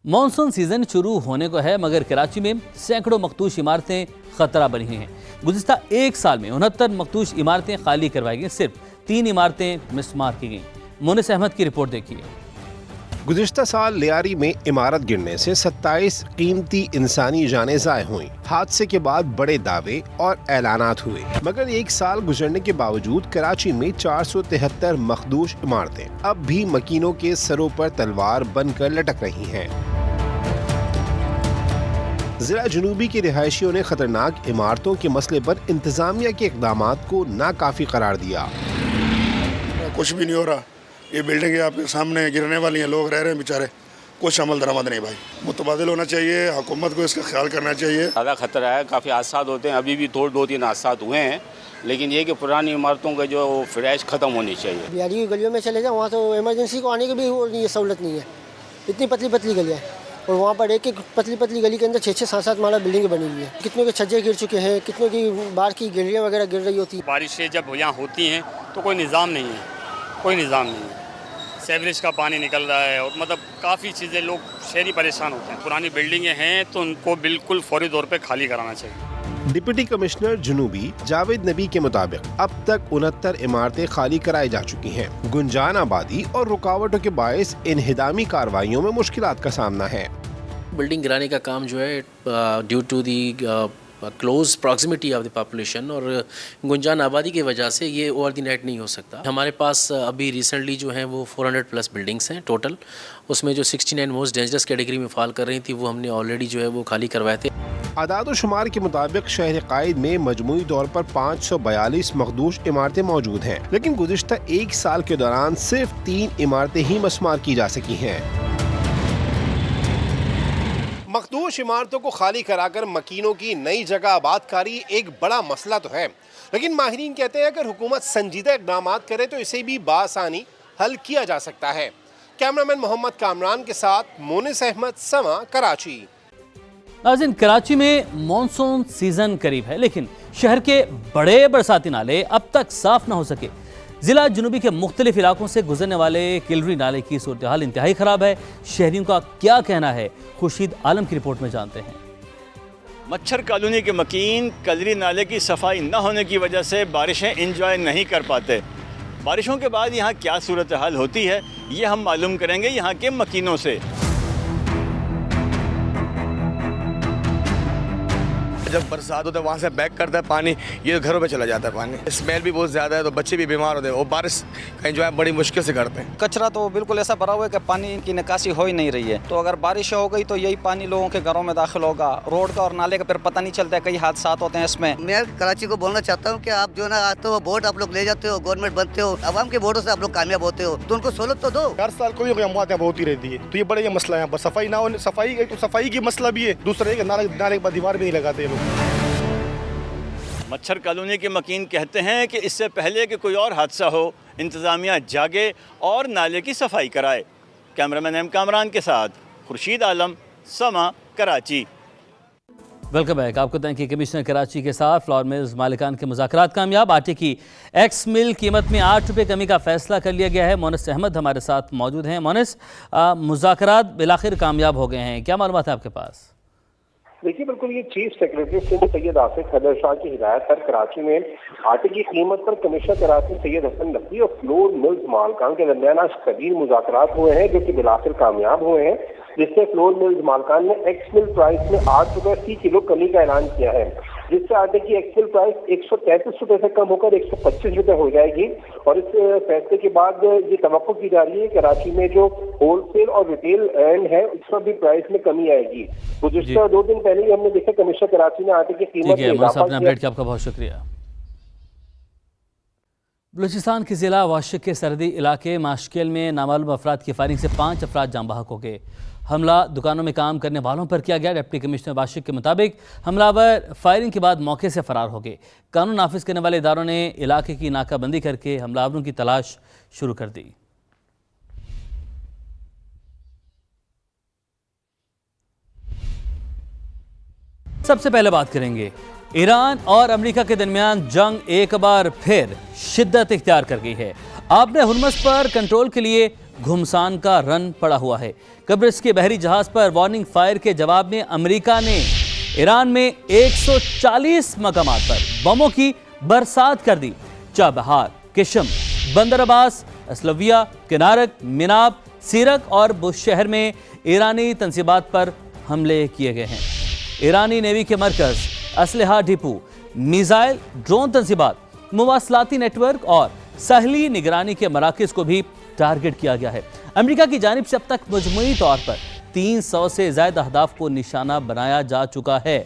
Monsoon season शुरू होने को है, मगर कराची में सैकड़ों मखदूश इमारतें खतरा बनी हैं। गुज़िश्ता एक साल में 69 मखदूश इमारतें खाली करवाई गई, सिर्फ 3 इमारतें मिसमार की गईं। मोनिस अहमद की रिपोर्ट देखिए। गुज़िश्ता साल लियारी में इमारत गिरने से 27 कीमती इंसानी जानें ज़ाय हुई। हादसे के बाद बड़े दावे और ऐलानात हुए, मगर एक साल गुजरने के बावजूद कराची में 473 मखदूश इमारतें अब भी मकीनों के सरों पर तलवार बनकर लटक रही हैं। जिला जुनूबी के रिहायशियों ने खतरनाक इमारतों के मसले पर इंतजामिया के इक़दामात को नाकाफी करार दिया। कुछ भी नहीं हो रहा, ये बिल्डिंगें आपके सामने गिरने वाली हैं, लोग रह रहे हैं बेचारे, कुछ अमल दरामद नहीं भाई। मुतबादिल होना चाहिए, हुकूमत को इसका ख्याल करना चाहिए। ज़्यादा खतरा है, काफ़ी हादसा होते हैं, अभी भी 2-3 हादसा हुए हैं, लेकिन ये कि पुरानी इमारतों का जो फ्लैश ख़त्म होनी चाहिए। बिहारी की गलियों में चले जाओ, वहाँ तो इमरजेंसी को आने की भी वो नहीं सहूलत नहीं है, इतनी पतली पतली गलियाँ, और वहाँ पर एक पतली पतली गली के अंदर 6-6, 7-7 माला बिल्डिंगें बनी हुई है। कितनों के छज्जे गिर चुके हैं, कितनों की बाहर की गलियाँ वगैरह गिर रही होती है। बारिशें जब यहाँ होती हैं तो कोई निज़ाम नहीं है, कोई निज़ाम नहीं है, सेवरेज का पानी निकल रहा है, और मतलब काफ़ी चीज़ें, लोग शहरी परेशान होते हैं। पुरानी बिल्डिंगें हैं तो उनको बिल्कुल फौरी तौर पे खाली कराना चाहिए। डिप्टी कमिश्नर जुनूबी जावेद नबी के मुताबिक अब तक 69 इमारतें खाली कराई जा चुकी हैं। गुंजान आबादी और रुकावटों के बायस इनहिदामी कार्रवाइयों में मुश्किलात का सामना है। बिल्डिंग गिराने का काम जो है due to the close proximity of the population और गुंजान आबादी की वजह से ये ओवर द नाइट नहीं हो सकता। हमारे पास अभी रिसेंटली जो हैं वो 400+ बिल्डिंग्स हैं टोटल, उसमें जो 69 मोस्ट डेंजरस कैटेगरी में फॉल कर रही थी वो हमने ऑलरेडी जो है वो खाली करवाए थे। आदाद और शुमार के मुताबिक शहर कायद में मजमूई तौर पर 542 मखदूश इमारतें मौजूद हैं, लेकिन गुज़िश्ता एक साल के दौरान सिर्फ 3 इमारतें ही मस्मार की जा सकी हैं। मखदूश इमारतों को खाली कराकर मकीनों की नई जगह आबादकारी एक बड़ा मसला तो है, लेकिन माहिरीन कहते हैं अगर हुकूमत संजीदा इक़दाम करे तो इसे भी बासानी हल किया जा सकता है। कैमरामैन मोहम्मद कामरान के साथ मोनिस अहमद, समा, कराची। नाज़रीन, कराची में मानसून सीजन करीब है, लेकिन शहर के बड़े बरसाती नाले अब तक साफ न हो सके। जिला जुनूबी के मुख्तलिफ इलाकों से गुजरने वाले किलरी नाले की सूरत हाल इंतहाई ख़राब है। शहरियों का क्या कहना है, खुर्शीद आलम की रिपोर्ट में जानते हैं। मच्छर कॉलोनी के मकीन कलरी नाले की सफाई न होने की वजह से बारिशें इंजॉय नहीं कर पाते। बारिशों के बाद यहाँ क्या सूरत हाल होती है, ये हम मालूम करेंगे यहाँ के मकीनों से। जब बरसात होता है वहाँ से बैक करता है पानी, ये घरों में चला जाता है पानी। स्मेल भी बहुत ज़्यादा है तो बच्चे भी बीमार होते हैं, और बारिश का एंजॉय बड़ी मुश्किल से करते हैं। कचरा तो बिल्कुल ऐसा भरा हुआ है कि पानी की निकासी हो ही नहीं रही है, तो अगर बारिश हो गई तो यही पानी लोगों के घरों में दाखिल होगा। रोड का और नाले का फिर पता नहीं चलता है, कई हादसा होते हैं इसमें। मैं कराची को बोलना चाहता हूँ कि आप जो ना आते हो, वोट आप लोग ले जाते हो, गवर्नमेंट बनते हो, आवाम के वोटों से आप लोग कामयाब होते हो, तो उनको सहूलत तो दो। हर साल कोई अमवात यहाँ बहुत ही रहती है, तो ये बड़ा ये मसला है। यहाँ पर सफाई ना हो, सफाई तो सफाई की मसला भी है, दूसरा नाले के बाद दीवार भी नहीं लगाते लोग। मच्छर कॉलोनी के मकीन कहते हैं कि इससे पहले कि कोई और हादसा हो, इंतज़ामिया जागे और नाले की सफाई कराए। कैमरामैन एम कामरान के साथ खुर्शीद आलम, समा, कराची। Welcome back. आपको बताएं कि कमिश्नर कराची के साथ फ्लोर मिल्स मालिकान के मुज़ाकरात कामयाब। आटे की एक्स मिल कीमत में 8 रुपये कमी का फैसला कर लिया गया है। मोनिस अहमद हमारे साथ मौजूद हैं। मोनिस, मुज़ाकरात बिलाखिर कामयाब हो गए हैं, क्या मालूमात है आपके पास? देखिए, बिल्कुल ये चीफ सेक्रेटरी सैयद आसिफ हैदर शाह की हिदायत पर कराची में आटे की कीमत पर कमिश्नर कराची सैयद हसन नकवी और फ्लोर मिल्स मालकान के दरमियान आज कबीर मुज़ाकरात हुए हैं, जो कि बिलाखिर कामयाब हुए हैं, जिससे फ्लोर मिल्स मालकान ने एक्स मिल प्राइस में 8 रुपये फी किलो कमी का ऐलान किया है, जिससे आटे की एक्स मिल प्राइस 133 रुपये से कम होकर 125 रुपये हो जाएगी। और इस फैसले के बाद ये तवक्को की जा रही है कराची में जो होलसेल और रिटेल एंड है उस पर भी प्राइस में कमी आएगी। गुज़िश्ता 2 दिन पहले ही हमने देखा कमिश्नर कराची ने आटे की कीमत में इजाफा किया। आपका बहुत शुक्रिया। बलूचिस्तान के जिला वाशिक के सरहदी इलाके माशकेल में नामालूम अफराद की फायरिंग से 5 अफराद जाँ बहक हो गए। हमला दुकानों में काम करने वालों पर किया गया। डिप्टी कमिश्नर वाशिक के मुताबिक हमलावर फायरिंग के बाद मौके से फरार हो गए। कानून नाफिज करने वाले इदारों ने इलाके की नाकाबंदी करके हमलावरों की तलाश शुरू कर दी। सबसे पहले बात करेंगे ईरान और अमेरिका के दरमियान जंग एक बार फिर शिद्दत इख्तियार कर गई है। आपने हुर्मुज़ पर कंट्रोल के लिए घुमसान का रन पड़ा हुआ है। कब्रिस के बहरी जहाज पर वार्निंग फायर के जवाब में अमेरिका ने ईरान में 140 मकामात पर बमों की बरसात कर दी। चाबहार, किशम, बंदर अब्बास, असलविया, किनारक, मिनाब, सीरक और बुशहर में ईरानी तंसीबात पर हमले किए गए हैं। ईरानी नेवी के मरकज, असलहा डिपो, मिसाइल, ड्रोन तंसीबात, मुवासलाती नेटवर्क और साहली निगरानी के मराकज को भी टारगेट किया गया है। अमेरिका की जानिब से अब तक मजमूई तौर पर 300 से ज्यादा अहदाफ को निशाना बनाया जा चुका है।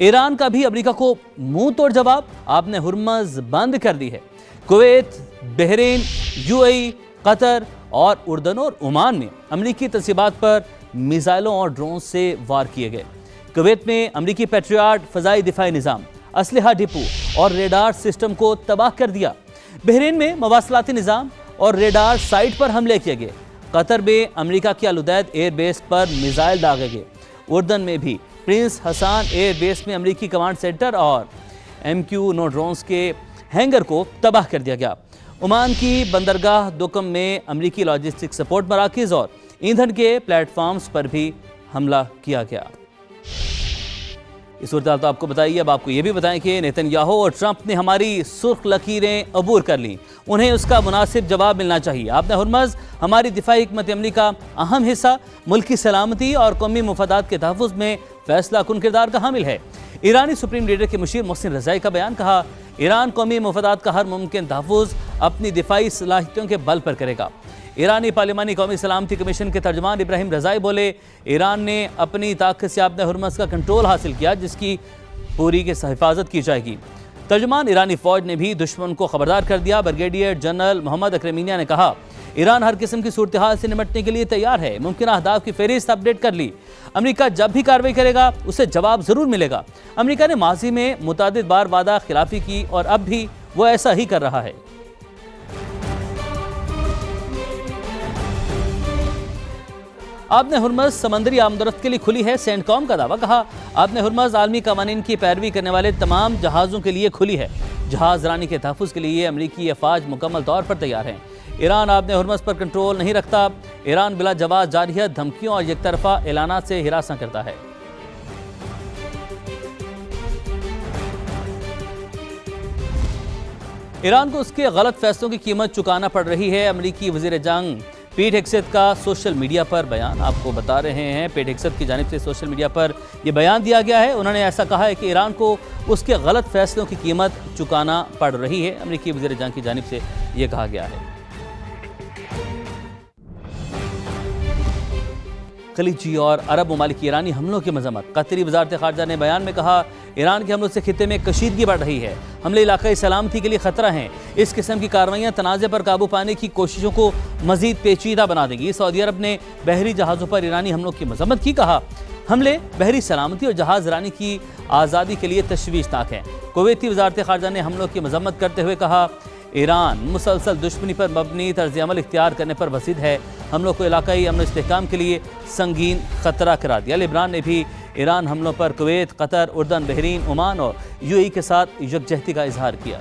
ईरान का भी अमेरिका को मुंह तोड़ जवाब, आपने हुर्मज बंद कर दी है। कुवैत, बहरीन, यूएई, कतर और उर्दन और ओमान में अमेरिकी तंसीबात पर मिसाइलों और ड्रोन से वार किए गए। कुवैत में अमेरिकी पैट्रियट फजाई दिफाई निज़ाम, असलहा डिपो और रेडार सिस्टम को तबाह कर दिया। बहरीन में मवासलाती निज़ाम और रेडार साइट पर हमले किए गए। कतर में अमेरिका के अलुदैद एयरबेस पर मिसाइल दागे गए। उर्दन में भी प्रिंस हसन एयरबेस में अमेरिकी कमांड सेंटर और MQ-9 ड्रोन्स के हैंगर को तबाह कर दिया गया। ओमान की बंदरगाह दुकम में अमेरिकी लॉजिस्टिक सपोर्ट मराकज़ और ईंधन के प्लेटफॉर्म्स पर भी हमला किया गया। इस सूरत तो आपको बताइए। अब आपको ये भी बताएं कि नेतन्याहू और ट्रंप ने हमारी सुर्ख लकीरें अबूर कर ली, उन्हें उसका मुनासिब जवाब मिलना चाहिए। आपने हुर्मज हमारी दिफाई हिकमत अमली का अहम हिस्सा, मुल्क की सलामती और कौमी मुफादात के तहफ़्फ़ुज़ में फैसला कुन किरदार का हामिल है। ईरानी सुप्रीम लीडर के मुशीर मोहसिन रज़ाई का बयान, कहा ईरान कौमी मुफादात का हर मुमकिन तहफ़्फ़ुज़ अपनी दिफाई सलाहियतों के बल पर करेगा। ईरानी पार्लिमानी कौमी सलामती कमीशन के तर्जमान इब्राहिम रज़ाई बोले, ईरान ने अपनी ताकत से आपने हुर्मज का कंट्रोल हासिल किया, जिसकी पूरी की हिफाजत की जाएगी। तर्जमान ईरानी फ़ौज ने भी दुश्मन को खबरदार कर दिया। ब्रिगेडियर जनरल मोहम्मद अकरमीनिया ने कहा, ईरान हर किस्म की सूरत हाल से निपटने के लिए तैयार है। मुमकिन अहदाफ की फहरिस्त अपडेट कर ली। अमेरिका जब भी कार्रवाई करेगा उसे जवाब ज़रूर मिलेगा। अमेरिका ने माजी में मुतादिद बार वादा खिलाफी की और अब भी वो ऐसा ही कर रहा है। आपने हुर्मज समंदरी आमदरफ्त के लिए खुली है, सेंटकॉम का दावा। कहा आपने हुर्मज आलमी कवानीन की पैरवी करने वाले तमाम जहाज़ों के लिए खुली है। जहाज़ रानी के तहफ़्फ़ुज़ के लिए अमरीकी अफवाज मुकम्मल तौर पर तैयार हैं। ईरान आपने हुर्मज पर कंट्रोल नहीं रखता। ईरान बिला जवाब जारियत, धमकियों और एक तरफा ऐलानात से हिरासा करता है। ईरान को उसके गलत फैसलों की कीमत चुकाना पड़ रही है। अमरीकी वज़ीर जंग पीट हेग्सेथ का सोशल मीडिया पर बयान आपको बता रहे हैं। पीट हेग्सेथ की जानिब से सोशल मीडिया पर यह बयान दिया गया है। उन्होंने ऐसा कहा है कि ईरान को उसके गलत फैसलों की कीमत चुकाना पड़ रही है। अमरीकी वज़ीर जंग की जानिब से यह कहा गया है। खलीजी और अरब ममालिक की ईरानी हमलों की मजम्मत। कतरी वज़ारत ख़ारजा ने बयान में कहा, ईरान के हमलों से खित्ते में कशीदगी बढ़ रही है। हमले इलाक़ाई सलामती के लिए ख़तरा हैं। इस किस्म की कार्रवाइयाँ तनाज़े पर काबू पाने की कोशिशों को मज़ीद पेचीदा बना देगी। सऊदी अरब ने बहरी जहाज़ों पर ईरानी हमलों की मजम्मत की। कहा हमले बहरी सलामती और जहाज़ रानी की आज़ादी के लिए तशवीशनाक हैं। कुवैती वज़ारत ख़ारजा ने हमलों की मजम्मत करते हुए कहा, ईरान मुसलसल दुश्मनी पर मबनी तर्ज़ अमल इख्तियार करने पर वसीद है। हमलों को इलाकाई अमन इस्तेहकाम के लिए संगीन खतरा करार दिया। लिबनान ने भी ईरान हमलों पर कुवैत, कतर, उर्दन, बहरीन, ओमान और यूएई के साथ यकजहती का इजहार किया।